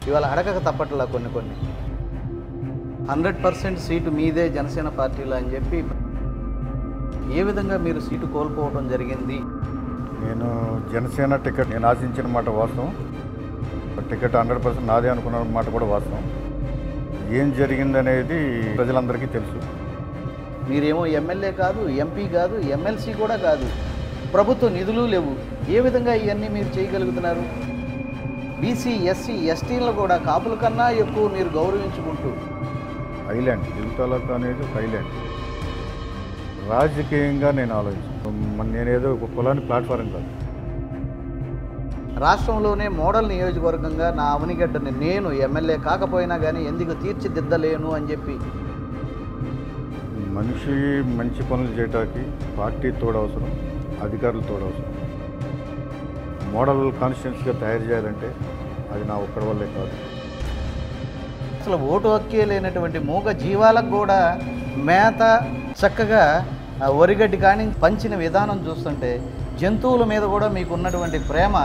ఇవాళ అడగక తప్పట్లా కొన్ని 100% సీటు మీదే జనసేన పార్టీలో అని చెప్పి ఏ విధంగా మీరు సీటు కోల్పోవడం జరిగింది? నేను జనసేన టికెట్ నేను ఆశించిన మాట వాస్తవం. టికెట్ 100% నాదే అనుకున్న మాట కూడా వాస్తవం. ఏం జరిగిందనేది ప్రజలందరికీ తెలుసు. మీరేమో ఎమ్మెల్యే కాదు, ఎంపీ కాదు, ఎమ్మెల్సీ కూడా కాదు, ప్రభుత్వ నిధులు లేవు. ఏ విధంగా ఇవన్నీ మీరు చేయగలుగుతున్నారు? బీసీ, ఎస్సీ, ఎస్టీలను కూడా కాపుల కన్నా ఎక్కువ మీరు గౌరవించుకుంటూ ఐలాండ్ దిగుతాలకు అనేది ఒక ఐలాండ్. రాజకీయంగా నేను ఆలోచిస్తాను. నేనేదో ఒక కులాన్ని ప్లాట్ఫారం కాదు. రాష్ట్రంలోనే మోడల్ నియోజకవర్గంగా నా అవనిగడ్డని నేను ఎమ్మెల్యే కాకపోయినా కానీ ఎందుకు తీర్చిదిద్దలేను అని చెప్పి మనిషి మంచి పనులు చేయడానికి పార్టీ తోడవసరం, అధికారులు తోడవసరం. మోడల్ కాన్స్టిట్యున్సీగా తయారు చేయాలంటే అది నా ఒక్కడి వల్లే కాదు. అసలు ఓటు హక్కే లేనటువంటి మూగ జీవాలకు కూడా మేత చక్కగా వరిగడ్డి కానీ పంచిన విధానం చూస్తుంటే జంతువుల మీద కూడా మీకు ఉన్నటువంటి ప్రేమ.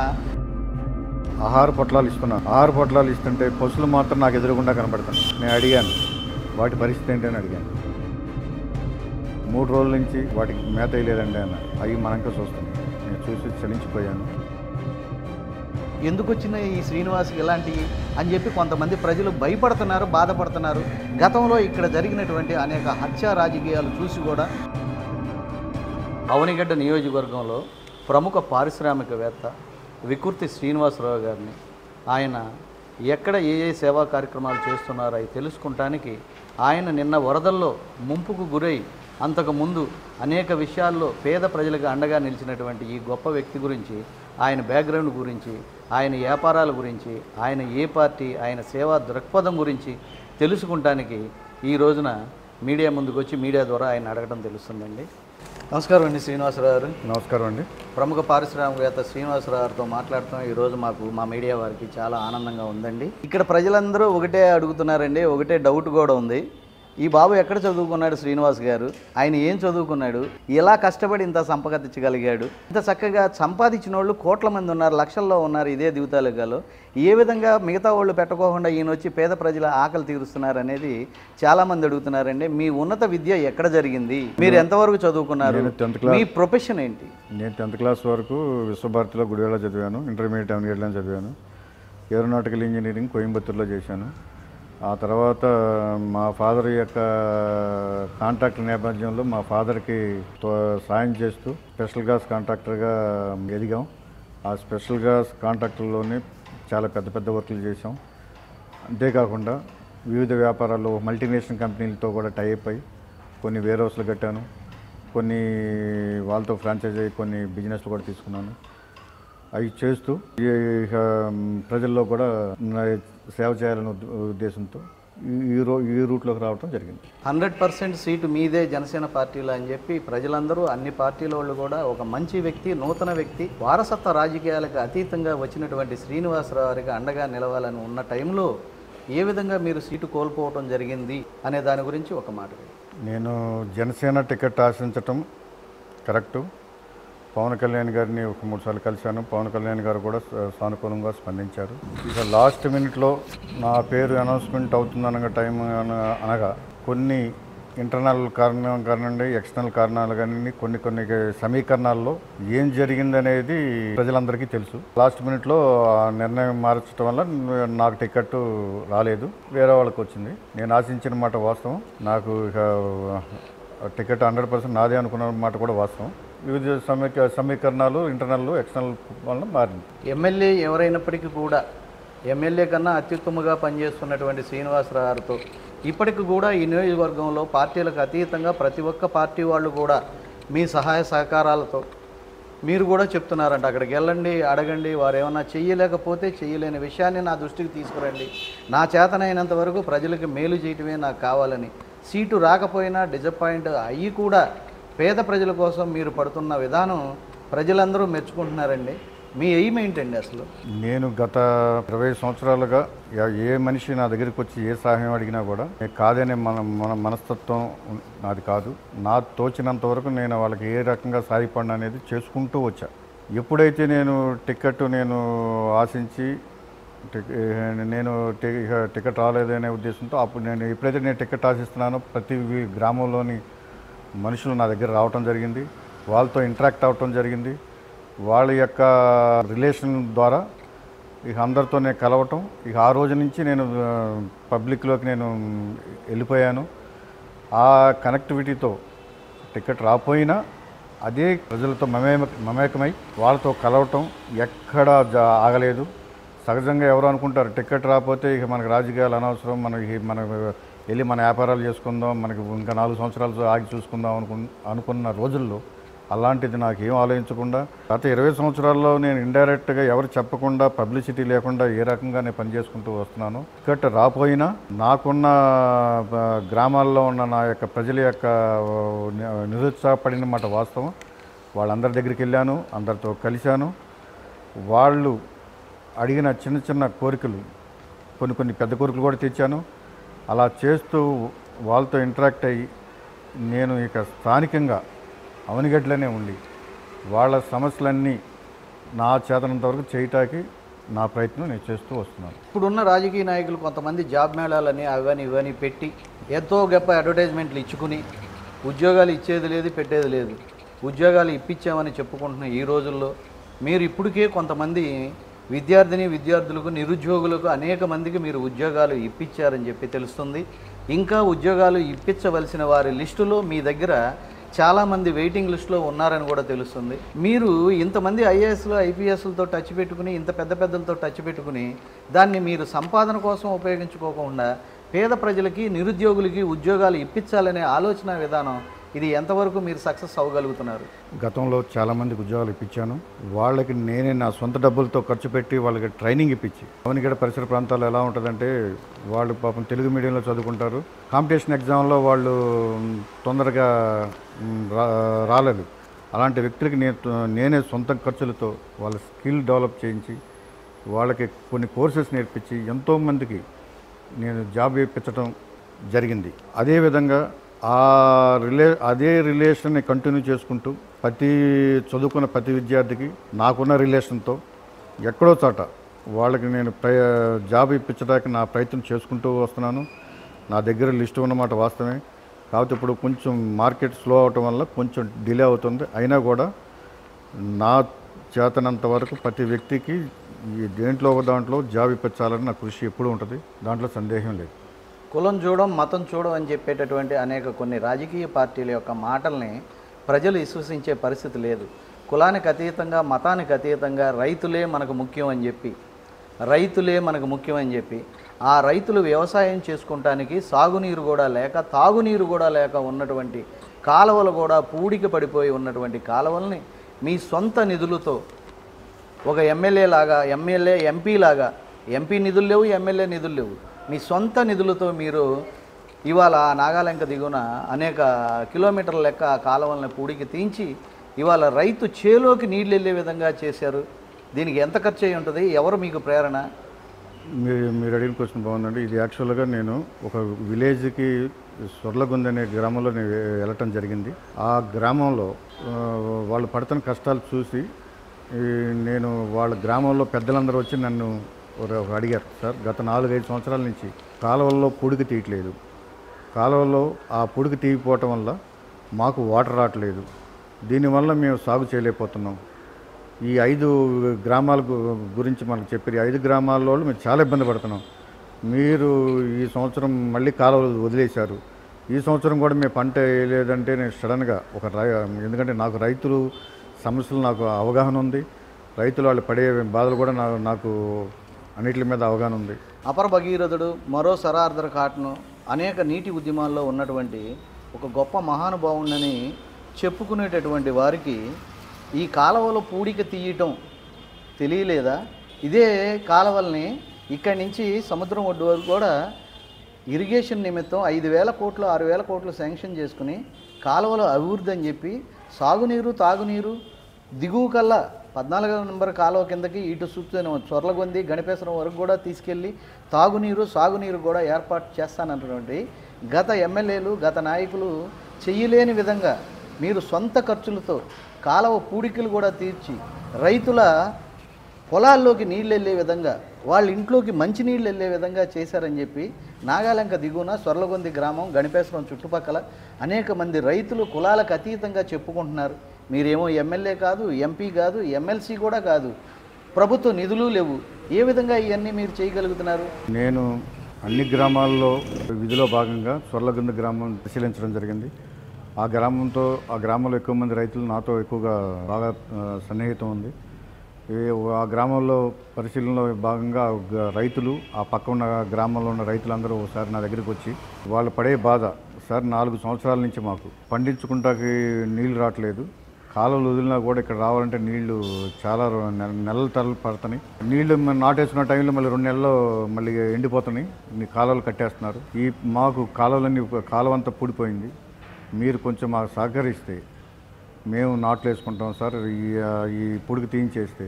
ఆహార పొట్లాలు ఇస్తున్నా. ఆహార పొట్లాలు ఇస్తుంటే పశువులు మాత్రం నాకు ఎదురుగుండా కనబడతాను. నేను అడిగాను వాటి పరిస్థితి ఏంటని అడిగాను. 3 రోజుల నుంచి వాటికి మేత వేయలేదండి అన్న. అవి మనంకా చూస్తాను. నేను చూసి చలించిపోయాను. ఎందుకు వచ్చిన ఈ శ్రీనివాస్కి ఇలాంటివి అని చెప్పి కొంతమంది ప్రజలు భయపడుతున్నారు, బాధపడుతున్నారు. గతంలో ఇక్కడ జరిగినటువంటి అనేక హత్యా రాజకీయాలు చూసి కూడా అవనిగడ్డ నియోజకవర్గంలో ప్రముఖ పారిశ్రామికవేత్త వికుర్తి శ్రీనివాసరావు గారిని ఆయన ఎక్కడ ఏ సేవా కార్యక్రమాలు చేస్తున్నారో అవి తెలుసుకుంటానికి ఆయన నిన్న వరదల్లో ముంపుకు గురై అంతకుముందు అనేక విషయాల్లో పేద ప్రజలకు అండగా నిలిచినటువంటి ఈ గొప్ప వ్యక్తి గురించి, ఆయన బ్యాక్గ్రౌండ్ గురించి, ఆయన వ్యాపారాల గురించి, ఆయన ఏ పార్టీ, ఆయన సేవా దృక్పథం గురించి తెలుసుకుంటానికి ఈ రోజున మీడియా ముందుకు వచ్చి మీడియా ద్వారా ఆయన అడగడం తెలుస్తుందండి. నమస్కారం అండి శ్రీనివాసరావు గారు. నమస్కారం అండి. ప్రముఖ పారిశ్రామికవేత్త శ్రీనివాసరావు గారితో మాట్లాడటం ఈరోజు మా మీడియా వారికి చాలా ఆనందంగా ఉందండి. ఇక్కడ ప్రజలందరూ ఒకటే అడుగుతున్నారండి, ఒకటే డౌట్ కూడా ఉంది. ఈ బాబు ఎక్కడ చదువుకున్నాడు శ్రీనివాస్ గారు? ఆయన ఏం చదువుకున్నాడు? ఎలా కష్టపడి ఇంత సంపాదించగలిగాడు? ఇంత చక్కగా సంపాదించిన వాళ్ళు కోట్ల మంది ఉన్నారు, లక్షల్లో ఉన్నారు ఇదే దిగుతాలుగాలో. ఏ విధంగా మిగతా వాళ్ళు పెట్టకోకుండా ఈయన వచ్చి పేద ప్రజల ఆకలి తీరుస్తున్నారు అనేది చాలామంది అడుగుతున్నారండి. మీ ఉన్నత విద్య ఎక్కడ జరిగింది? మీరు ఎంతవరకు చదువుకున్నారు? మీ ప్రొఫెషన్ ఏంటి? నేను 10th క్లాస్ వరకు విశ్వభారతిలో గుడివాడలో చదివాను. ఇంటర్మీడియట్ అవనిగడ్డలో చదివాను. ఏరోనాటికల్ ఇంజనీరింగ్ కోయంబత్తూరులో చేశాను. ఆ తర్వాత మా ఫాదర్ యొక్క కాంట్రాక్ట్ నేపథ్యంలో మా ఫాదర్కి సాయం చేస్తూ స్పెషల్ గ్యాస్ కాంట్రాక్టర్గా ఎదిగాం. ఆ స్పెషల్ గ్యాస్ కాంట్రాక్టర్లోనే చాలా పెద్ద వర్కులు చేసాం. అంతేకాకుండా వివిధ వ్యాపారాల్లో మల్టీనేషనల్ కంపెనీలతో కూడా టైఅప్ అయ్యి కొన్ని వేర్ హౌస్లు కట్టాను. కొన్ని వాళ్ళతో ఫ్రాంచైజ్ అయ్యి కొన్ని బిజినెస్లు కూడా తీసుకున్నాను. అవి చేస్తూ ప్రజల్లో కూడా సేవ చేయాలనే ఉద్దేశంతో ఈ రూట్లోకి రావడం జరిగింది. 100% సీటు మీదే జనసేన పార్టీలో అని చెప్పి ప్రజలందరూ, అన్ని పార్టీల వాళ్ళు కూడా ఒక మంచి వ్యక్తి, నూతన వ్యక్తి, వారసత్వ రాజకీయాలకు అతీతంగా వచ్చినటువంటి శ్రీనివాసరావు గారికి అండగా నిలవాలని ఉన్న టైంలో ఏ విధంగా మీరు సీటు కోల్పోవడం జరిగింది అనే దాని గురించి ఒక మాట. నేను జనసేన టికెట్ ఆశించటం కరెక్టు. పవన్ కళ్యాణ్ గారిని ఒక 3 సార్లు కలిశాను. పవన్ కళ్యాణ్ గారు కూడా సానుకూలంగా స్పందించారు. ఇక లాస్ట్ మినిట్లో నా పేరు అనౌన్స్మెంట్ అవుతుందనగా టైం అనగా కొన్ని ఇంటర్నల్ కారణం కానివ్వండి, ఎక్స్టర్నల్ కారణాలు కానీ కొన్ని సమీకరణాల్లో ఏం జరిగిందనేది ప్రజలందరికీ తెలుసు. లాస్ట్ మినిట్లో ఆ నిర్ణయం మార్చడం వల్ల నాకు టికెట్ రాలేదు, వేరే వాళ్ళకి వచ్చింది. నేను ఆశించిన మాట వాస్తవం. నాకు ఇక టికెట్ 100% నాదే అనుకున్న మాట కూడా వాస్తవం. వివిధ సమీకరణాలు ఇంటర్నల్ ఎక్స్టర్నల్ వల్ల మారింది. ఎమ్మెల్యే ఎవరైనప్పటికీ కూడా ఎమ్మెల్యే కన్నా అత్యుత్తమంగా పనిచేస్తున్నటువంటి శ్రీనివాసరావు గారితో ఇప్పటికి కూడా ఈ నియోజకవర్గంలో పార్టీలకు అతీతంగా ప్రతి ఒక్క పార్టీ వాళ్ళు కూడా మీ సహాయ సహకారాలతో మీరు కూడా చెప్తున్నారంట, అక్కడికి వెళ్ళండి, అడగండి, వారు ఏమన్నా చెయ్యలేకపోతే చెయ్యలేని విషయాన్ని నా దృష్టికి తీసుకురండి, నా చేతనైనంత వరకు ప్రజలకు మేలు చేయటమే నాకు కావాలని. సీటు రాకపోయినా డిసప్పాయింట్ అయ్యి కూడా పేద ప్రజల కోసం మీరు పడుతున్న విధానం ప్రజలందరూ మెచ్చుకుంటున్నారండి. మీ ఎయిమ్ ఏంటండి అసలు? నేను గత 20 సంవత్సరాలుగా ఏ మనిషి నా దగ్గరికి వచ్చి ఏ సహాయం అడిగినా కూడా కాదనే మన మనస్తత్వం నాది కాదు. నా తోచినంత వరకు నేను వాళ్ళకి ఏ రకంగా సాయపడిన అనేది చేసుకుంటూ వచ్చా. ఎప్పుడైతే నేను టికెట్ ఆశించి నేను టికెట్ రాలేదనే ఉద్దేశంతో అప్పుడు ఎప్పుడైతే నేను టికెట్ ఆశిస్తున్నానో ప్రతి గ్రామంలోని మనుషులు నా దగ్గర రావటం జరిగింది, వాళ్ళతో ఇంటరాక్ట్ అవ్వటం జరిగింది. వాళ్ళ యొక్క రిలేషన్ ద్వారా ఇక అందరితో నేను కలవటం, ఇక ఆ రోజు నుంచి నేను పబ్లిక్లోకి నేను వెళ్ళిపోయాను. ఆ కనెక్టివిటీతో టికెట్ రాపోయినా అదే ప్రజలతో మమేకమై వాళ్ళతో కలవటం ఎక్కడా ఆగలేదు. సహజంగా ఎవరు అనుకుంటారు టికెట్ రాకపోతే ఇక మనకు రాజకీయాలు అనవసరం, మనం వెళ్ళి మన వ్యాపారాలు చేసుకుందాం, మనకి ఇంకా 4 సంవత్సరాలు ఆగి చూసుకుందాం అనుకున్న రోజుల్లో అలాంటిది నాకు ఏం ఆలోచించకుండా గత 20 సంవత్సరాల్లో నేను ఇండైరెక్ట్గా ఎవరు చెప్పకుండా పబ్లిసిటీ లేకుండా ఏ రకంగా నేను పనిచేసుకుంటూ వస్తున్నాను. టికెట్ రాపోయినా నాకున్న గ్రామాల్లో ఉన్న నా యొక్క ప్రజల యొక్క నిరుత్సాహపడిన మాట వాస్తవం. వాళ్ళందరి దగ్గరికి వెళ్ళాను, అందరితో కలిశాను. వాళ్ళు అడిగిన చిన్న చిన్న కోరికలు, కొన్ని పెద్ద కోరికలు కూడా తెచ్చాను. అలా చేస్తూ వాళ్ళతో ఇంటరాక్ట్ అయ్యి నేను ఇక స్థానికంగా అవనిగడ్డలోనే ఉండి వాళ్ళ సమస్యలన్నీ నా చేతనంత వరకు చేయటానికి నా ప్రయత్నం నేను చేస్తూ వస్తున్నాను. ఇప్పుడున్న రాజకీయ నాయకులు కొంతమంది జాబ్ మేళాలని అవని ఇవని పెట్టి ఎంతో గొప్ప అడ్వర్టైజ్మెంట్లు ఇచ్చుకుని ఉద్యోగాలు ఇచ్చేది లేదు, పెట్టేది లేదు. ఉద్యోగాలు ఇప్పించామని చెప్పుకుంటున్న ఈ రోజుల్లో మీరు ఇప్పటికే కొంతమంది విద్యార్థులకు, నిరుద్యోగులకు అనేక మందికి మీరు ఉద్యోగాలు ఇప్పించారని చెప్పి తెలుస్తుంది. ఇంకా ఉద్యోగాలు ఇప్పించవలసిన వారి లిస్టులో మీ దగ్గర చాలామంది వెయిటింగ్ లిస్టులో ఉన్నారని కూడా తెలుస్తుంది. మీరు ఇంతమంది ఐఏఎస్లు, ఐపీఎస్లతో టచ్ పెట్టుకుని, ఇంత పెద్దలతో టచ్ పెట్టుకుని దాన్ని మీరు సంపాదన కోసం ఉపయోగించుకోకుండా పేద ప్రజలకి, నిరుద్యోగులకి ఉద్యోగాలు ఇప్పించాలనే ఆలోచన విధానం ఇది ఎంతవరకు మీరు సక్సెస్ అవ్వగలుగుతున్నారు? గతంలో చాలామందికి ఉద్యోగాలు ఇప్పించాను. వాళ్ళకి నేనే నా సొంత డబ్బులతో ఖర్చు పెట్టి వాళ్ళకి ట్రైనింగ్ ఇప్పించి, అవనిగడ పరిసర ప్రాంతాల్లో ఎలా ఉంటుందంటే వాళ్ళు పాపం తెలుగు మీడియంలో చదువుకుంటారు. కాంపిటీషన్ ఎగ్జామ్లో వాళ్ళు తొందరగా రాలేదు. అలాంటి వ్యక్తులకి నేనే సొంత ఖర్చులతో వాళ్ళ స్కిల్ డెవలప్ చేయించి వాళ్ళకి కొన్ని కోర్సెస్ నేర్పించి ఎంతోమందికి నేను జాబ్ ఇప్పించడం జరిగింది. అదేవిధంగా అదే రిలేషన్ని కంటిన్యూ చేసుకుంటూ చదువుకున్న ప్రతి విద్యార్థికి నాకున్న రిలేషన్తో ఎక్కడో చోట వాళ్ళకి నేను జాబ్ ఇప్పించడానికి నా ప్రయత్నం చేసుకుంటూ వస్తున్నాను. నా దగ్గర లిస్టు ఉన్నమాట వాస్తవమే. కాబట్టి ఇప్పుడు కొంచెం మార్కెట్ స్లో అవటం వల్ల కొంచెం డిలే అవుతుంది. అయినా కూడా నా చేతనంత వరకు ప్రతి వ్యక్తికి దేంట్లో ఒక దాంట్లో జాబ్ ఇప్పించాలని నా కృషి ఎప్పుడూ ఉంటుంది. దాంట్లో సందేహం లేదు. కులం చూడం, మతం చూడం అని చెప్పేటటువంటి కొన్ని రాజకీయ పార్టీల యొక్క మాటల్ని ప్రజలు విశ్వసించే పరిస్థితి లేదు. కులానికి అతీతంగా, మతానికి అతీతంగా రైతులే మనకు ముఖ్యం అని చెప్పి ఆ రైతులు వ్యవసాయం చేసుకుంటానికి సాగునీరు కూడా లేక, తాగునీరు కూడా లేక ఉన్నటువంటి కాలువలు కూడా పూడికి పడిపోయి ఉన్నటువంటి కాలువల్ని మీ సొంత నిధులతో ఒక ఎంపీ నిధులు లేవు, ఎమ్మెల్యే నిధులు లేవు, మీ సొంత నిధులతో మీరు ఇవాళ నాగాలంక దిగున అనేక కిలోమీటర్ల లెక్క కాలువలను పూడికి తీయించి ఇవాళ రైతు చేలోకి నీళ్ళు వెళ్ళే విధంగా చేశారు. దీనికి ఎంత ఖర్చు అయి ఉంటుంది? ఎవరు మీకు ప్రేరణ? మీరు అడిగిన క్వశ్చన్ బాగుందండి. ఇది యాక్చువల్గా నేను ఒక విలేజ్కి సొర్లగుంది అనే గ్రామంలో నేను వెళ్ళటం జరిగింది. ఆ గ్రామంలో వాళ్ళు పడుతున్న కష్టాలు చూసి నేను వాళ్ళ గ్రామంలో పెద్దలందరూ వచ్చి నన్ను అడిగారు, సార్ గత 4-5 సంవత్సరాల నుంచి కాలువల్లో పూడికి తీయట్లేదు, కాలువల్లో ఆ పూడికి తీయకపోవటం వల్ల మాకు వాటర్ రావట్లేదు, దీనివల్ల మేము సాగు చేయలేకపోతున్నాం. ఈ 5 గ్రామాల గురించి మనకు చెప్పారు. 5 గ్రామాల్లో మేము చాలా ఇబ్బంది పడుతున్నాం. మీరు ఈ సంవత్సరం మళ్ళీ కాలువలు వదిలేశారు, ఈ సంవత్సరం కూడా మేము పంట వేయలేదంటే నేను సడన్గా ఎందుకంటే నాకు రైతులు సమస్యలు నాకు అవగాహన ఉంది, రైతులు వాళ్ళు పడే బాధలు కూడా నాకు అన్నిటి మీద అవగాహన ఉంది. అపర భగీరథుడు, మరో సరార్దర్ కాటను అనేక నీటి ఉద్యమాల్లో ఉన్నటువంటి ఒక గొప్ప మహానుభావుడని చెప్పుకునేటటువంటి వారికి ఈ కాలువలో పూడిక తీయటం తెలియలేదా? ఇదే కాలువల్ని ఇక్కడి నుంచి సముద్రం ఒడ్డు వరకు కూడా ఇరిగేషన్ నిమిత్తం 5,000 కోట్లు 6,000 కోట్లు శాంక్షన్ చేసుకుని కాలువలో అభివృద్ధి అని చెప్పి సాగునీరు, తాగునీరు దిగువ కల్లా 14వ నెంబర్ కాలువ కిందకి ఇటు చొర్లగొంది, గణపేశ్వరం వరకు కూడా తీసుకెళ్ళి తాగునీరు, సాగునీరు కూడా ఏర్పాటు చేస్తానన్నటువంటి గత ఎమ్మెల్యేలు, గత నాయకులు చెయ్యలేని విధంగా మీరు సొంత ఖర్చులతో కాలువ పూడికలు కూడా తీర్చి రైతుల పొలాల్లోకి నీళ్ళు వెళ్ళే విధంగా, వాళ్ళ ఇంట్లోకి మంచి నీళ్ళు వెళ్ళే విధంగా చేశారని చెప్పి నాగాలంక దిగువన సొర్లగొంది గ్రామం, గణపేశ్వరం చుట్టుపక్కల అనేక మంది రైతులు కులాలకు అతీతంగా చెప్పుకుంటున్నారు. మీరేమో ఎమ్మెల్యే కాదు, ఎంపీ కాదు, ఎమ్మెల్సీ కూడా కాదు, ప్రభుత్వ నిధులు లేవు. ఏ విధంగా ఇవన్నీ మీరు చేయగలుగుతున్నారు? నేను అన్ని గ్రామాల్లో విధిలో భాగంగా సొర్లగొంది గ్రామం పరిశీలించడం జరిగింది. ఆ గ్రామంలో ఎక్కువ మంది రైతులు నాతో ఎక్కువగా బాగా సన్నిహితం ఉంది. ఆ గ్రామంలో పరిశీలనలో భాగంగా రైతులు, ఆ పక్క ఉన్న గ్రామంలో ఉన్న రైతులందరూ ఒకసారి నా దగ్గరికి వచ్చి వాళ్ళు పడే బాధ, సార్ 4 సంవత్సరాల నుంచి మాకు పండించుకుంటాకి నీళ్లు రావట్లేదు, కాలువలు వదిలినా కూడా ఇక్కడ రావాలంటే నీళ్లు చాలా నెలల తరలు పడుతున్నాయి, నీళ్లు నాటేసుకున్న టైంలో మళ్ళీ 2 నెలల్లో మళ్ళీ ఎండిపోతున్నాయి, కాలువలు కట్టేస్తున్నారు, మాకు కాలువంతా పూడిపోయింది, మీరు కొంచెం మాకు సహకరిస్తే మేము నాట్లు వేసుకుంటాం సార్, ఈ పుడికి తీయించేస్తే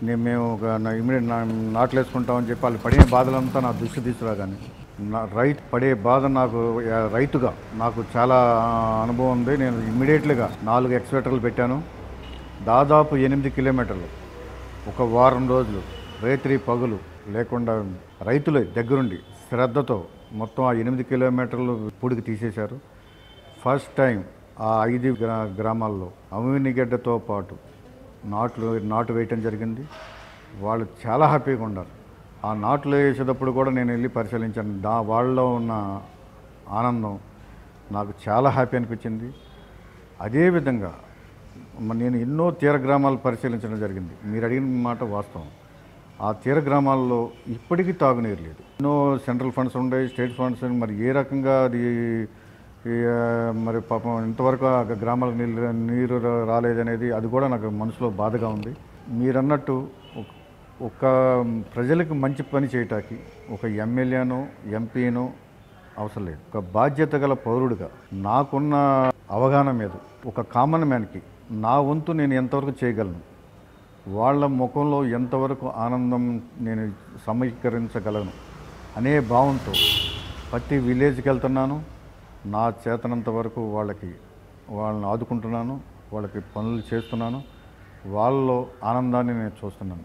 మేము ఇమీడియట్ నాట్లు వేసుకుంటామని చెప్పి వాళ్ళు పడే బాధలంతా నా దృష్టి తీసుకురాగానే రైతు పడే బాధ రైతుగా నాకు చాలా అనుభవం ఉంది. నేను ఇమ్మీడియట్లీగా 4 ఎక్స్వేటర్లు పెట్టాను. దాదాపు 8 కిలోమీటర్లు ఒక వారం రోజులు రేత్రి పగులు లేకుండా రైతులే దగ్గరుండి శ్రద్ధతో మొత్తం ఆ 8 కిలోమీటర్లు పుడికి తీసేశారు. ఫస్ట్ టైం ఆ 5 గ్రామాల్లో అవినిగడ్డతో పాటు నాటు వేయటం జరిగింది. వాళ్ళు చాలా హ్యాపీగా ఉన్నారు. ఆ నాట్లు వేసేటప్పుడు కూడా నేను వెళ్ళి పరిశీలించాను. వాళ్ళలో ఉన్న ఆనందం నాకు చాలా హ్యాపీ అనిపించింది. అదేవిధంగా నేను ఎన్నో తీర గ్రామాలు పరిశీలించడం జరిగింది. మీరు అడిగిన మాట వాస్తవం. ఆ తీర గ్రామాల్లో ఇప్పటికీ తాగునీరు లేదు. ఎన్నో సెంట్రల్ ఫండ్స్ ఉన్నాయి, స్టేట్ ఫండ్స్, మరి ఏ రకంగా అది మరి పాపం ఇంతవరకు ఆ గ్రామాలకు నీరు రాలేదనేది అది కూడా నాకు మనసులో బాధగా ఉంది. మీరన్నట్టు ఒక ప్రజలకు మంచి పని చేయటానికి ఒక ఎమ్మెల్యేనో ఎంపీనో అవసరం లేదు. ఒక బాధ్యత గల పౌరుడిగా నాకున్న అవగాహన మీద ఒక కామన్ మ్యాన్కి నా వంతు నేను ఎంతవరకు చేయగలను, వాళ్ళ ముఖంలో ఎంతవరకు ఆనందం నేను సమీకరించగలను అనే భావంతో ప్రతి విలేజ్కి వెళ్తున్నాను. నా చేతనంత వరకు వాళ్ళని ఆదుకుంటున్నాను, వాళ్ళకి పనులు చేస్తున్నాను, వాళ్ళలో ఆనందాన్ని నేను చూస్తున్నాను.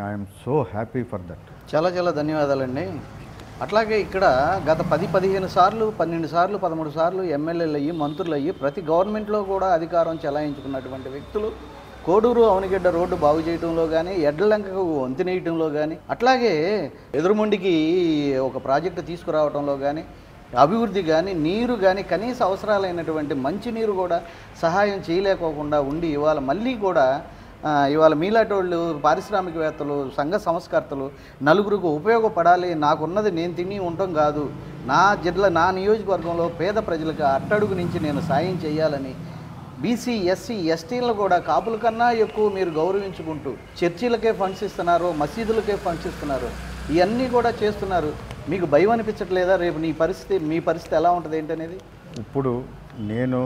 I'm so happy for that. చాలా చాలా ధన్యవాదాలండి. అట్లాగే ఇక్కడ గత 10-15 సార్లు, 12 సార్లు, 13 సార్లు ఎమ్మెల్యేలు అయ్యి, మంత్రులు అయ్యి, ప్రతి గవర్నమెంట్లో కూడా అధికారం చెలాయించుకున్నటువంటి వ్యక్తులు కోడూరు అవనిగడ్డ రోడ్డు బాగు చేయడంలో కానీ, ఎడ్లలంకకు వంతెనేయటంలో కానీ, అట్లాగే ఎదురుమండికి ఒక ప్రాజెక్టు తీసుకురావడంలో కానీ, అభివృద్ధి కానీ, నీరు కానీ, కనీస అవసరాలైనటువంటి మంచినీరు కూడా సహాయం చేయలేకోకుండా ఉండి ఇవాళ మళ్ళీ కూడా ఇవాళ మీలాటోళ్ళు, పారిశ్రామికవేత్తలు, సంఘ సంస్కర్తలు నలుగురికి ఉపయోగపడాలి, నాకున్నది నేను తిని ఉండటం కాదు, నా నియోజకవర్గంలో పేద ప్రజలకు అట్టడుగు నుంచి నేను సాయం చేయాలని బీసీ, ఎస్సీ, ఎస్టీలను కూడా కాపుల కన్నా ఎక్కువ మీరు గౌరవించుకుంటూ చర్చిలకే ఫండ్స్ ఇస్తున్నారు, మసీదులకే ఫండ్స్ ఇస్తున్నారు, ఇవన్నీ కూడా చేస్తున్నారు. మీకు భయం అనిపించట్లేదా రేపు మీ పరిస్థితి ఎలా ఉంటుంది ఏంటనేది? ఇప్పుడు నేను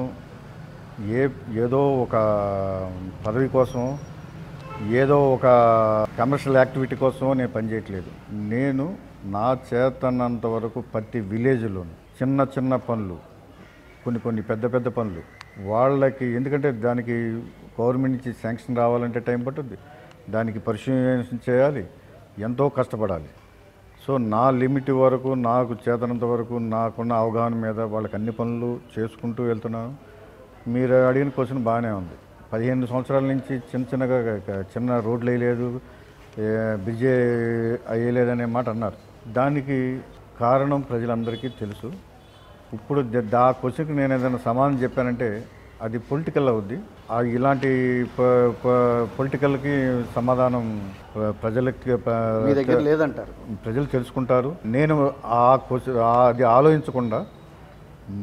ఏదో ఒక పదవి కోసం, ఏదో ఒక కమర్షియల్ యాక్టివిటీ కోసం నేను పనిచేయట్లేదు. నేను నా చేతనంత వరకు ప్రతి విలేజ్లోనూ చిన్న చిన్న పనులు, కొన్ని పెద్ద పనులు వాళ్ళకి, ఎందుకంటే దానికి గవర్నమెంట్ నుంచి శాంక్షన్ రావాలంటే టైం పట్టుద్ది, దానికి పరిశీలన చేయాలి, ఎంతో కష్టపడాలి. సో నా లిమిట్ వరకు, నాకు చేతనంత వరకు, నాకున్న అవగాహన మీద వాళ్ళకి అన్ని పనులు చేసుకుంటూ వెళ్తున్నాను. మీరు అడిగిన క్వశ్చన్ బాగానే ఉంది. 15 సంవత్సరాల నుంచి చిన్న రోడ్లు వేయలేదు, బ్రిడ్జ్ అయ్యలేదనే మాట అన్నారు. దానికి కారణం ప్రజలందరికీ తెలుసు. ఇప్పుడు ఆ క్వశ్చన్కి నేను ఏదైనా సమాధానం చెప్పానంటే అది పొలిటికల్ అవుద్ది. ఇలాంటి పొలిటికల్కి సమాధానం ప్రజలకి లేదంటారు, ప్రజలు తెలుసుకుంటారు. నేను ఆ క్వశ్చన్ అది ఆలోచించకుండా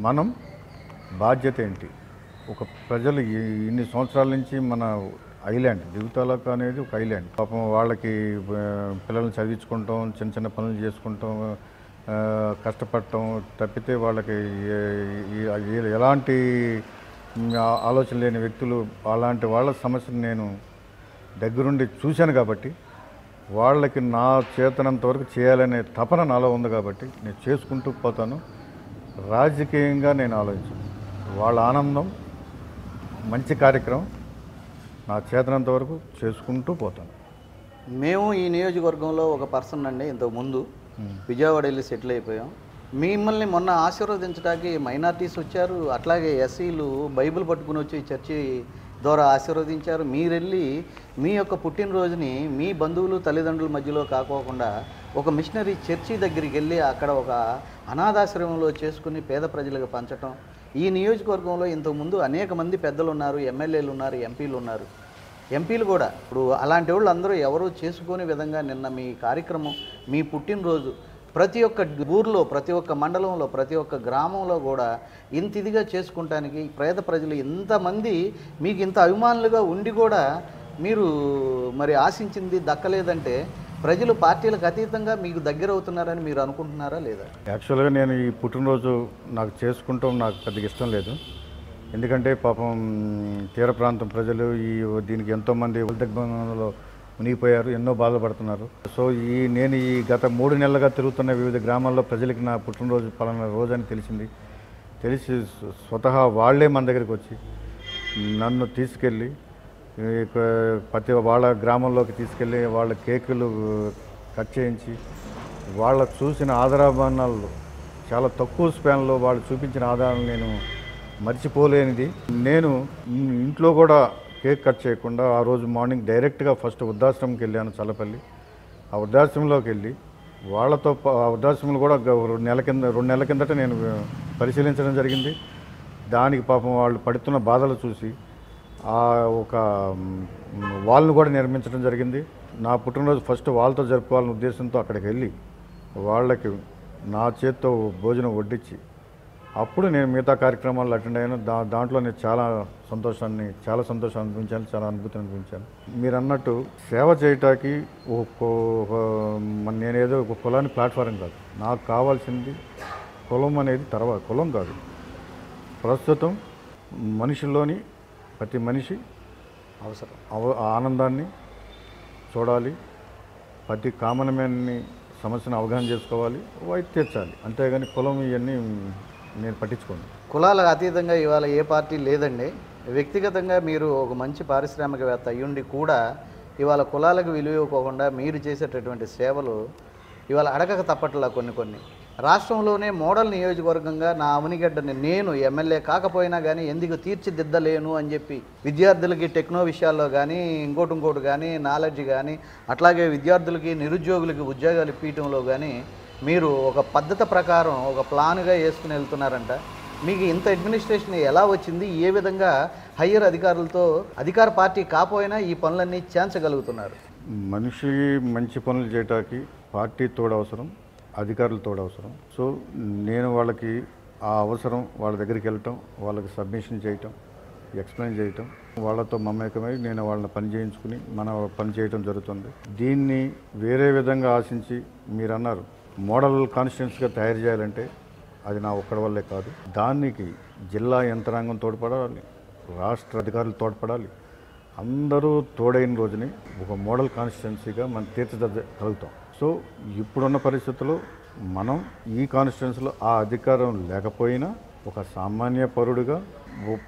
మనం బాధ్యత ఏంటి, ఒక ప్రజలు ఇన్ని సంవత్సరాల నుంచి మన ఐలాండ్ దిగుతాలకు అనేది ఒక ఐలాండ్, పాపం వాళ్ళకి పిల్లల్ని చదివించుకుంటాం, చిన్న పనులు చేసుకుంటాం, కష్టపడటం తప్పితే వాళ్ళకి ఎలాంటి ఆలోచన లేని వ్యక్తులు, అలాంటి వాళ్ళ సమస్యను నేను దగ్గరుండి చూశాను కాబట్టి వాళ్ళకి నా చేతనంత వరకు చేయాలనే తపన నాలో ఉంది కాబట్టి నేను చేసుకుంటూ పోతాను. రాజకీయంగా నేను ఆలోచించాను. వాళ్ళ ఆనందం, మంచి కార్యక్రమం నా చేతనంత వరకు చేసుకుంటూ పోతాను. మేము ఈ నియోజకవర్గంలో ఒక పర్సన్ అండి ఇంతకుముందు విజయవాడ వెళ్ళి సెటిల్ అయిపోయాం. మిమ్మల్ని మొన్న ఆశీర్వదించడానికి మైనార్టీస్ వచ్చారు, అట్లాగే ఎస్సీలు బైబిల్ పట్టుకుని వచ్చి చర్చి ద్వారా ఆశీర్వదించారు. మీరెళ్ళి మీ యొక్క పుట్టినరోజుని మీ బంధువులు తల్లిదండ్రుల మధ్యలో కాకోకుండా ఒక మిషనరీ చర్చి దగ్గరికి వెళ్ళి అక్కడ ఒక అనాథాశ్రమంలో చేసుకుని పేద ప్రజలకు పంచటం. ఈ నియోజకవర్గంలో ఇంతకుముందు అనేక మంది పెద్దలు ఉన్నారు, ఎమ్మెల్యేలు ఉన్నారు, ఎంపీలు ఉన్నారు. ఎంపీలు కూడా ఇప్పుడు అలాంటి వాళ్ళు అందరూ ఎవరూ చేసుకునే విధంగా నిన్న మీ కార్యక్రమం, మీ పుట్టినరోజు ప్రతి ఒక్క ఊర్లో, ప్రతి ఒక్క మండలంలో, ప్రతి ఒక్క గ్రామంలో కూడా ఇంత ఇదిగా చేసుకుంటానికి పేద ప్రజలు ఇంతమంది మీకు ఇంత అభిమానులుగా ఉండి కూడా మీరు మరి ఆశించింది దక్కలేదంటే ప్రజలు పార్టీలకు అతీతంగా మీకు దగ్గర అవుతున్నారని మీరు అనుకుంటున్నారా లేదా? యాక్చువల్గా నేను ఈ పుట్టినరోజు నాకు చేసుకుంటాం నాకు పెద్దగా ఇష్టం లేదు. ఎందుకంటే పాపం తీర ప్రాంతం ప్రజలు దీనికి ఎంతోమంది ఉద్యోగంలో మునిగిపోయారు, ఎన్నో బాధపడుతున్నారు. సో నేను ఈ గత 3 నెలలుగా తిరుగుతున్న వివిధ గ్రామాల్లో ప్రజలకి నా పుట్టినరోజు పలానా రోజు అని తెలిసి స్వతహా వాళ్ళే మన దగ్గరికి వచ్చి నన్ను తీసుకెళ్ళి ప్రతి వాళ్ళ గ్రామంలోకి తీసుకెళ్ళి వాళ్ళ కేకులు కట్ చేయించి వాళ్ళ చూసిన ఆదరాభిమానాలు చాలా తక్కువ స్పాన్లో వాళ్ళు చూపించిన ఆదరణ నేను మర్చిపోలేనిది. నేను ఇంట్లో కూడా కేక్ కట్ చేయకుండా ఆ రోజు మార్నింగ్ డైరెక్ట్గా ఫస్ట్ వృద్ధాశ్రమంకి వెళ్ళాను చల్లపల్లి. ఆ వృద్ధాశ్రమంలోకి వెళ్ళి వాళ్ళతో ఆ వృద్ధాశ్రమంలో కూడా 2 నెలల కిందట నేను పరిశీలించడం జరిగింది. దానికి పాపం వాళ్ళు పడుతున్న బాధలు చూసి ఒక వాళ్ళను కూడా నిర్మించడం జరిగింది. నా పుట్టినరోజు ఫస్ట్ వాళ్ళతో జరుపుకోవాలనే ఉద్దేశంతో అక్కడికి వెళ్ళి వాళ్ళకి నా చేత్తో భోజనం వడ్డించి అప్పుడు నేను మిగతా కార్యక్రమాలు అటెండ్ అయ్యాను. దాంట్లో నేను చాలా సంతోషాన్ని అనిపించాను, చాలా అనుభూతిని అనిపించాను. మీరు అన్నట్టు సేవ చేయటానికి నేనేదో ఒక కులాన్ని ప్లాట్ఫారం కాదు. నాకు కావాల్సింది కులం అనేది తర్వాత, కులం కాదు. ప్రస్తుతం మనిషిలోని ప్రతి మనిషి అవసరం ఆనందాన్ని చూడాలి, ప్రతి కామన్ మ్యాన్ని సమస్యను అవగాహన చేసుకోవాలి, వైపు తీర్చాలి. అంతేగాని కులం ఇవన్నీ నేను పట్టించుకోను. కులాలకు అతీతంగా ఇవాళ ఏ పార్టీ లేదండి. వ్యక్తిగతంగా మీరు ఒక మంచి పారిశ్రామికవేత్త అయ్యుండి కూడా ఇవాళ కులాలకు విలువ ఇవ్వకుండా మీరు చేసేటటువంటి సేవలు ఇవాళ అడగక తప్పట్లా కొన్ని రాష్ట్రంలోనే మోడల్ నియోజకవర్గంగా నా అవనిగడ్డని నేను ఎమ్మెల్యే కాకపోయినా కానీ ఎందుకు తీర్చిదిద్దలేను అని చెప్పి విద్యార్థులకి టెక్నో విషయాల్లో కానీ ఇంకోటి కానీ నాలెడ్జ్ కానీ అట్లాగే విద్యార్థులకి నిరుద్యోగులకి ఉద్యోగాలు ఇప్పించడంలో కానీ మీరు ఒక పద్ధతి ప్రకారం ఒక ప్లాన్గా వేసుకుని వెళ్తున్నారంట. మీకు ఇంత అడ్మినిస్ట్రేషన్ ఎలా వచ్చింది? ఏ విధంగా హయ్యర్ అధికారులతో అధికార పార్టీ కాపోయినా ఈ పనులన్నీ చేయించగలుగుతున్నారు? మనిషి మంచి పనులు చేయటానికి పార్టీ తోడవసరం, అధికారులు తోడవసరం. సో నేను వాళ్ళకి ఆ అవసరం వాళ్ళ దగ్గరికి వెళ్ళటం, వాళ్ళకి సబ్మిషన్ చేయటం, ఎక్స్ప్లెయిన్ చేయటం, వాళ్ళతో మమేకమై నేను వాళ్ళని పని చేయించుకుని పని చేయటం జరుగుతుంది. దీన్ని వేరే విధంగా ఆశించి మీరు అన్నారు మోడల్ కాన్స్టిట్యున్సీగా తయారు చేయాలంటే అది నా ఒక్కడి వల్లే కాదు. దానికి జిల్లా యంత్రాంగం తోడ్పడాలి, రాష్ట్ర అధికారులు తోడ్పడాలి. అందరూ తోడైన రోజుని ఒక మోడల్ కాన్స్టిట్యున్సీగా మనం తీర్చిదిద్దగలుగుతాం. సో ఇప్పుడున్న పరిస్థితుల్లో మనం ఈ కాన్స్టిట్యున్సీలో ఆ అధికారం లేకపోయినా ఒక సామాన్య పౌరుడిగా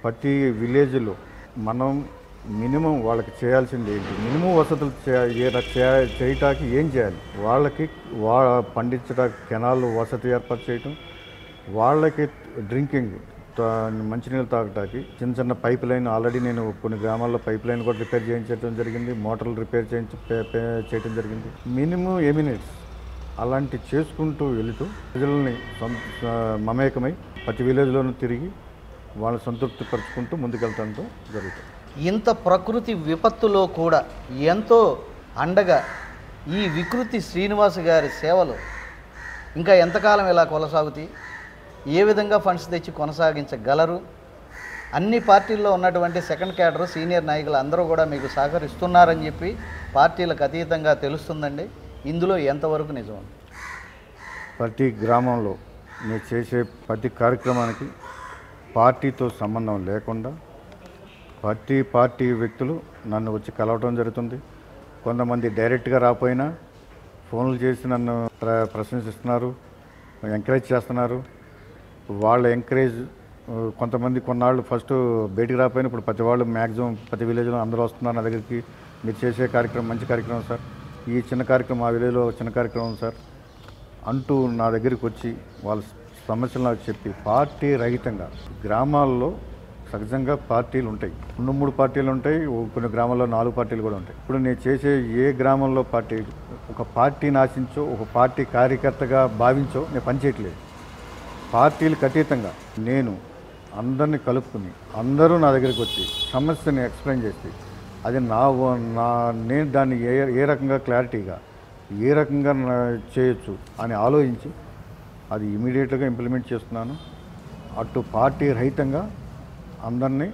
ప్రతి విలేజ్లో మనం మినిమం వాళ్ళకి చేయాల్సింది ఏంటి, మినిమం వసతులు చేయటానికి ఏం చేయాలి, వాళ్ళకి పండించడానికి కెనాల్ వసతి ఏర్పాటు చేయటం, వాళ్ళకి డ్రింకింగ్ మంచినీళ్ళు తాగటానికి చిన్న పైప్ లైన్ ఆల్రెడీ నేను కొన్ని గ్రామాల్లో పైప్ లైన్ కూడా రిపేర్ చేయించడం జరిగింది, మోటార్లు రిపేర్ చేయడం జరిగింది. మినిమం ఎమినిట్స్ అలాంటి చేసుకుంటూ వెళుతూ ప్రజల్ని మమేకమై ప్రతి విలేజ్లోనూ తిరిగి వాళ్ళని సంతృప్తి పరుచుకుంటూ ముందుకెళ్తాంతో జరుగుతుంది. ఇంత ప్రకృతి విపత్తులో కూడా ఎంతో అండగా ఈ వికృతి శ్రీనివాస్ గారి సేవలు ఇంకా ఎంతకాలం ఇలా కొనసాగుతాయి? ఏ విధంగా ఫండ్స్ తెచ్చి కొనసాగించగలరు? అన్ని పార్టీల్లో ఉన్నటువంటి సెకండ్ క్యాడర్ సీనియర్ నాయకులు అందరూ కూడా మీకు సహకరిస్తున్నారని చెప్పి పార్టీలకు అతీతంగా తెలుస్తుందండి. ఇందులో ఎంతవరకు నిజం? ప్రతి గ్రామంలో నేను చేసే ప్రతి కార్యక్రమానికి పార్టీతో సంబంధం లేకుండా పార్టీ వ్యక్తులు నన్ను వచ్చి కలవటం జరుగుతుంది. కొంతమంది డైరెక్ట్గా రాపోయినా ఫోన్లు చేసి నన్ను ప్రశంసిస్తున్నారు, ఎంకరేజ్ చేస్తున్నారు. వాళ్ళ ఎంకరేజ్ కొంతమంది కొన్నాళ్ళు ఫస్ట్ బయటికి రాపోయినా ఇప్పుడు ప్రతి వాళ్ళు మ్యాక్సిమం ప్రతి విలేజ్లో అందరూ వస్తున్నారు నా దగ్గరికి. మీరు చేసే కార్యక్రమం మంచి కార్యక్రమం సార్, ఈ చిన్న కార్యక్రమం మా విలేజ్లో చిన్న కార్యక్రమం సార్ అంటూ నా దగ్గరికి వచ్చి వాళ్ళ సమస్యలు నాకు చెప్పి పార్టీ రహితంగా గ్రామాల్లో సహజంగా పార్టీలు ఉంటాయి, 2-3 పార్టీలు ఉంటాయి, కొన్ని గ్రామాల్లో 4 పార్టీలు కూడా ఉంటాయి. ఇప్పుడు నేను చేసే ఏ గ్రామంలో పార్టీ ఒక పార్టీని ఆశించో ఒక పార్టీ కార్యకర్తగా భావించో నేను పనిచేయట్లేదు. పార్టీలకు అతీతంగా నేను అందరినీ కలుపుకుని అందరూ నా దగ్గరికి వచ్చి సమస్యని ఎక్స్ప్లెయిన్ చేసి అది నేను దాన్ని ఏ రకంగా క్లారిటీగా ఏ రకంగా చేయొచ్చు అని ఆలోచించి అది ఇమీడియట్గా ఇంప్లిమెంట్ చేస్తున్నాను. అటు పార్టీ రహితంగా అందరినీ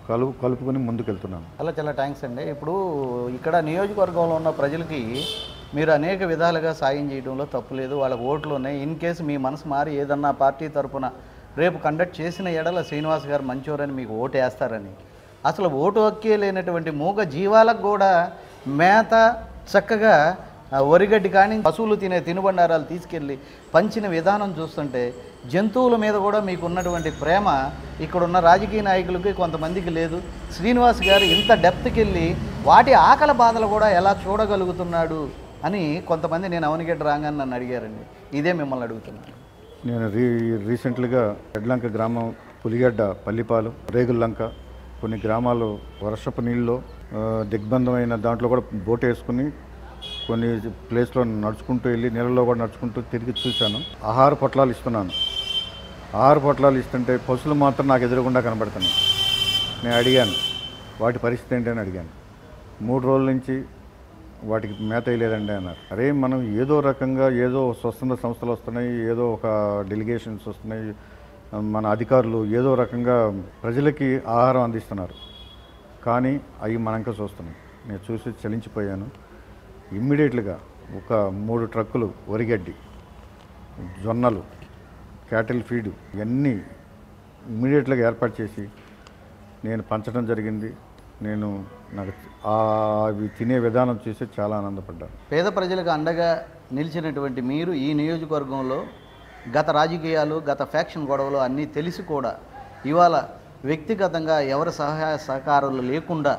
కలుపుకొని ముందుకెళ్తున్నాను. చాలా థ్యాంక్స్ అండి. ఇప్పుడు ఇక్కడ నియోజకవర్గంలో ఉన్న ప్రజలకి మీరు అనేక విధాలుగా సాయం చేయడంలో తప్పులేదు, వాళ్ళకి ఓట్లు ఉన్నాయి. ఇన్ కేసు మీ మనసు మారి ఏదన్నా పార్టీ తరఫున రేపు కండక్ట్ చేసిన ఎడల శ్రీనివాస్ గారు మంచోరని మీకు ఓటు వేస్తారని, అసలు ఓటు హక్కే లేనటువంటి మూగ జీవాలకు కూడా మేత చక్కగా వరిగడ్డి కానీ పశువులు తినే తినుబండారాలు తీసుకెళ్ళి పంచిన విధానం చూస్తుంటే జంతువుల మీద కూడా మీకు ఉన్నటువంటి ప్రేమ ఇక్కడున్న రాజకీయ నాయకులకి కొంతమందికి లేదు. శ్రీనివాస్ గారు ఇంత డెప్త్కి వెళ్ళి వాటి ఆకలి బాధలు కూడా ఎలా చూడగలుగుతున్నాడు అని కొంతమంది నేను అవనిగడ్డ రాగానే నన్ను అడిగారండి. ఇదే మిమ్మల్ని అడుగుతున్నాను. నేను రీసెంట్గా ఎడ్లంక గ్రామం, పులిగడ్డ, పల్లిపాలు, రేగుల్లంక కొన్ని గ్రామాలు వర్షపు నీళ్ళలో దిగ్బంధమైన దాంట్లో కూడా బోట్ వేసుకుని కొన్ని ప్లేస్లో నడుచుకుంటూ వెళ్ళి నీళ్ళలో కూడా నడుచుకుంటూ తిరిగి చూశాను. ఆహార పొట్లాలు ఇస్తున్నాను. ఆహార పొట్లాలు ఇస్తుంటే పశువులు మాత్రం నాకు ఎదురుగుండా కనబడుతున్నాయి. నేను అడిగాను వాటి పరిస్థితి ఏంటని అడిగాను. 3 రోజుల నుంచి వాటికి మేత వేయలేదండి అన్నారు. అరే మనం ఏదో రకంగా ఏదో స్వచ్ఛంద సంస్థలు వస్తున్నాయి, ఏదో ఒక డెలిగేషన్స్ వస్తున్నాయి, మన అధికారులు ఏదో రకంగా ప్రజలకి ఆహారం అందిస్తున్నారు, కానీ అవి మనంక చూస్తున్నాయి. నేను చూసి చలించిపోయాను. ఇమ్మీడియట్గా ఒక 3 ట్రక్కులు వరిగడ్డి, జొన్నలు, క్యాటిల్ ఫీడు ఇవన్నీ ఇమ్మీడియట్గా ఏర్పాటు చేసి నేను పంచడం జరిగింది. నాకు అవి తినే విధానం చూసి చాలా ఆనందపడ్డాను. పేద ప్రజలకు అండగా నిలిచినటువంటి మీరు ఈ నియోజకవర్గంలో గత రాజకీయాలు, గత ఫ్యాక్షన్ గొడవలు అన్నీ తెలిసి కూడా ఇవాళ వ్యక్తిగతంగా ఎవరి సహాయ సహకారాలు లేకుండా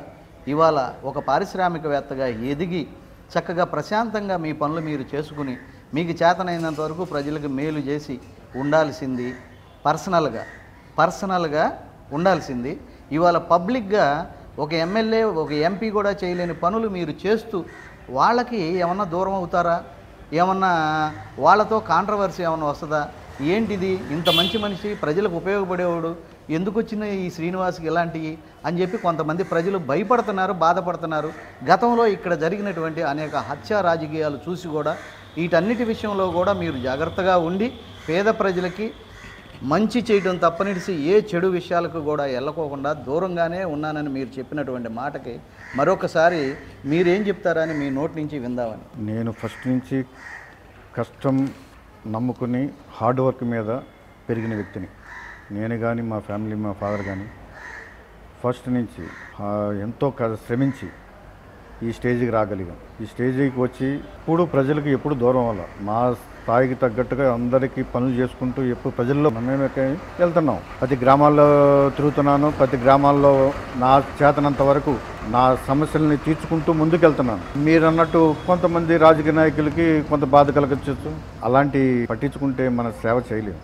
ఇవాళ ఒక పారిశ్రామికవేత్తగా ఎదిగి చక్కగా ప్రశాంతంగా మీ పనులు మీరు చేసుకుని మీకు చేతనైనంత వరకు ప్రజలకు మేలు చేసి ఉండాల్సింది పర్సనల్గా ఉండాల్సింది. ఇవాళ పబ్లిక్గా ఒక ఎమ్మెల్యే, ఒక ఎంపీ కూడా చేయలేని పనులు మీరు చేస్తూ వాళ్ళకి ఏమన్నా దూరం అవుతారా, ఏమన్నా వాళ్ళతో కాంట్రవర్సీ ఏమన్నా వస్తుందా, ఏంటిది ఇంత మంచి మనిషి ప్రజలకు ఉపయోగపడేవాడు ఎందుకు వచ్చిన ఈ శ్రీనివాస్కి ఇలాంటివి అని చెప్పి కొంతమంది ప్రజలు భయపడుతున్నారు, బాధపడుతున్నారు. గతంలో ఇక్కడ జరిగినటువంటి అనేక హత్య రాజకీయాలు చూసి కూడా వీటన్నిటి విషయంలో కూడా మీరు జాగ్రత్తగా ఉండి పేద ప్రజలకి మంచి చేయడం తప్పనిడిసి ఏ చెడు విషయాలకు కూడా వెళ్ళకోకుండా దూరంగానే ఉన్నానని మీరు చెప్పినటువంటి మాటకి మరొకసారి మీరేం చెప్తారని మీ నోటి నుంచి విందామని. నేను ఫస్ట్ నుంచి కష్టం నమ్ముకుని హార్డ్ వర్క్ మీద పెరిగిన వ్యక్తిని. నేను కానీ మా ఫ్యామిలీ, మా ఫాదర్ కానీ ఫస్ట్ నుంచి ఎంతో శ్రమించి ఈ స్టేజ్కి రాగలిగాం. ఈ స్టేజ్కి వచ్చి ఇప్పుడు ప్రజలకు ఎప్పుడు దూరం అవ్వాలి, మా స్థాయికి తగ్గట్టుగా అందరికీ పనులు చేసుకుంటూ ఎప్పుడు ప్రజల్లో వెళ్తున్నాం. ప్రతి గ్రామాల్లో తిరుగుతున్నాను. ప్రతి గ్రామాల్లో నా చేతనంత వరకు నా సమస్యల్ని తీర్చుకుంటూ ముందుకెళ్తున్నాను. మీరు అన్నట్టు కొంతమంది రాజకీయ నాయకులకి కొంత బాధ కలగచ్చు. అలాంటి పట్టించుకుంటే మన సేవ చేయలేము.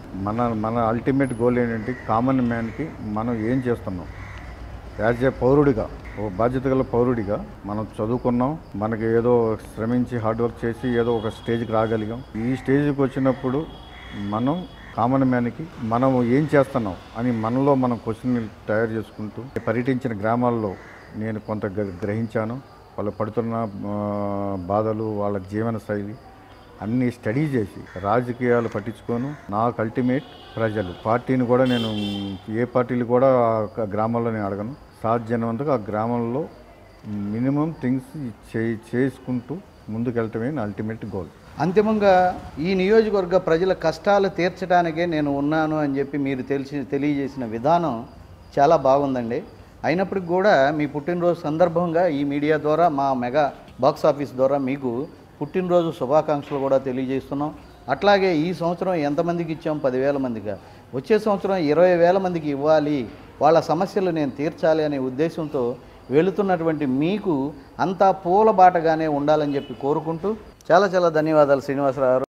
మన అల్టిమేట్ గోల్ ఏంటంటే కామన్ మ్యాన్కి మనం ఏం చేస్తున్నాం. యాజ్ ఏ పౌరుడిగా, ఓ బాధ్యత గల పౌరుడిగా మనం చదువుకున్నాం, మనకి ఏదో శ్రమించి హార్డ్ వర్క్ చేసి ఏదో ఒక స్టేజ్కి రాగలిగాం. ఈ స్టేజ్కి వచ్చినప్పుడు మనం కామన్ మ్యాన్కి మనం ఏం చేస్తున్నాం అని మనలో మనం క్వశ్చన్ తయారు చేసుకుంటూ పర్యటించిన గ్రామాల్లో నేను కొంత గ్రహించాను. వాళ్ళు పడుతున్న బాధలు, వాళ్ళ జీవన శైలి అన్నీ స్టడీ చేసి రాజకీయాలు పట్టించుకోను. నాకు అల్టిమేట్ ప్రజలు. పార్టీని కూడా నేను ఏ పార్టీలు కూడా గ్రామాల్లో నేను అడగను. సాధ్యమైనంతగా ఆ గ్రామంలో మినిమం థింగ్స్ చేసుకుంటూ ముందుకెళ్ళటమే నా అల్టిమేట్ గోల్. అంతిమంగా ఈ నియోజకవర్గ ప్రజల కష్టాలు తీర్చడానికే నేను ఉన్నాను అని చెప్పి మీరు తెలియజేసిన విధానం చాలా బాగుందండి. అయినప్పటికి కూడా మీ పుట్టినరోజు సందర్భంగా ఈ మీడియా ద్వారా, మా మెగా బాక్స్ ఆఫీస్ ద్వారా మీకు పుట్టినరోజు శుభాకాంక్షలు కూడా తెలియజేస్తున్నాం. అట్లాగే ఈ సంవత్సరం ఎంతమందికి ఇచ్చాం? 10,000 మందిగా. వచ్చే సంవత్సరం 20,000 మందికి ఇవ్వాలి, వాళ్ళ సమస్యలు నేను తీర్చాలి అనే ఉద్దేశంతో వెళుతున్నటువంటి మీకు అంతా పూల బాటగానే ఉండాలని చెప్పి కోరుకుంటూ చాలా చాలా ధన్యవాదాలు శ్రీనివాసరావు గారు.